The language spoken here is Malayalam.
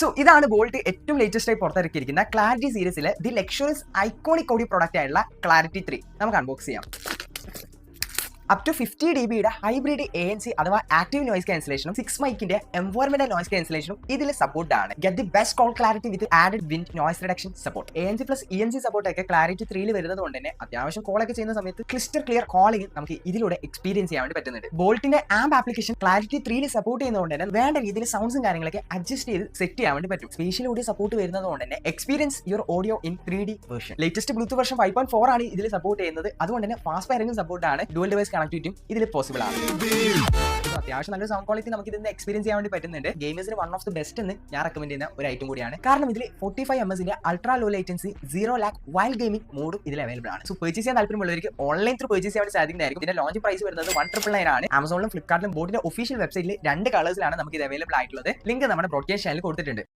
സോ ഇതാണ് ബോൾട്ട് ഏറ്റവും ലേറ്റസ്റ്റ് ആയി പുറത്തിറക്കിയിരിക്കുന്ന ക്ലാരിറ്റി സീരീസിലെ the luxurious iconic audio product ആയിട്ടുള്ള ക്ലാരിറ്റി 3 നമുക്ക് അൺബോക്സ് ചെയ്യാം. Up to 50 dB hybrid ANC അഥവാ ആക്റ്റീവ് നോയ്സ് ക്യാൻസലേഷനും 6 മൈക്കിന്റെ എൻവയോൺമെന്റൽ നോയ്സ് ക്യാൻസലേഷനും ഇതിൽ സപ്പോർട്ട് ആണ്. Get the best call clarity with added wind noise reduction support. ANC plus ENC support ഒക്കെ ക്ലാരിറ്റി 3 വരുന്നത് കൊണ്ട് തന്നെ അത്യാവശ്യം കോൾ ഒക്കെ ചെയ്യുന്ന സമയത്ത് ക്ലിസ്റ്റർ ക്ലിയർ കോളിംഗ് നമുക്ക് ഇതിലൂടെ എക്സ്പീരിയൻസ് ചെയ്യാൻ വേണ്ടി പറ്റുന്നുണ്ട്. ബോൾട്ടിന്റെ ആംപ് ആപ്ലിക്കേഷൻ ക്ലാരിറ്റി 3 സപ്പോർട്ട് ചെയ്യുന്നതുകൊണ്ട് തന്നെ വേണ്ട രീതിയിൽ സൗണ്ട്സും കാര്യങ്ങളൊക്കെ അഡ്ജസ്റ്റ് ചെയ്ത് സെറ്റ് ചെയ്യാൻ വേണ്ടി പറ്റും. സ്പേഷ്യൽ ഓഡിയോ സപ്പോർട്ട് വരുന്നത് കൊണ്ട് തന്നെ experience your audio in 3D version. Latest Bluetooth version 5.4 ആണ് ഇതിൽ സപ്പോർട്ട് ചെയ്യുന്നത്. അതുകൊണ്ട് തന്നെ ഫാസ്റ്റ് വയറിംഗ് സപ്പോർട്ട് ആണ്. ഡുവൽ ഡിവൈസ് കണക്ടിവിറ്റിയും ഇതിൽ പോസിബിൾ ആണ്. അത്യാവശ്യം നല്ലൊരു സൗണ്ട് ക്വാളിറ്റി നമുക്ക് ഇതിന് എക്സ്പീരിയൻസ് ചെയ്യാൻ വേണ്ടി പറ്റുന്നുണ്ട്. ഗെയിമേഴ്സിന് വൺ ഓഫ് ദി ബെസ്റ്റ് എന്ന് ഞാൻ റെക്കമെൻഡ് ചെയ്യുന്ന ഒരു ഐറ്റം കൂടിയാണ്. കാരണം ഇതിൽ 45 ms ultra low latency 0 lag wild gaming മോഡും ഇതിൽ അവൈലബിൾ ആണ്. സോ പർച്ചേസ് ചെയ്യാൻ താല്പര്യമുള്ളവർക്ക് ഓൺലൈൻ ത്രൂ പർച്ചേസ് ചെയ്യാൻ വേണ്ടി സാധിക്കുന്നതായിരിക്കും. ഇതിന്റെ ലോഞ്ച് പ്രൈസ് വരുന്നത് 199 ആണ്. ആമസോണിലും ഫ്ലിപ്കാർട്ടിലും ബോട്ടിന്റെ ഒഫീഷ്യൽ വെബ്സൈറ്റിൽ 2 കളേഴ്സിലാണ് നമുക്ക് ഇത് അവൈലബിൾ ആയിട്ടുള്ളത്. ലിങ്ക് നമ്മുടെ ബ്രോഡ്കാസ്റ്റ് ചാനലിൽ കൊടുത്തിട്ടുണ്ട്.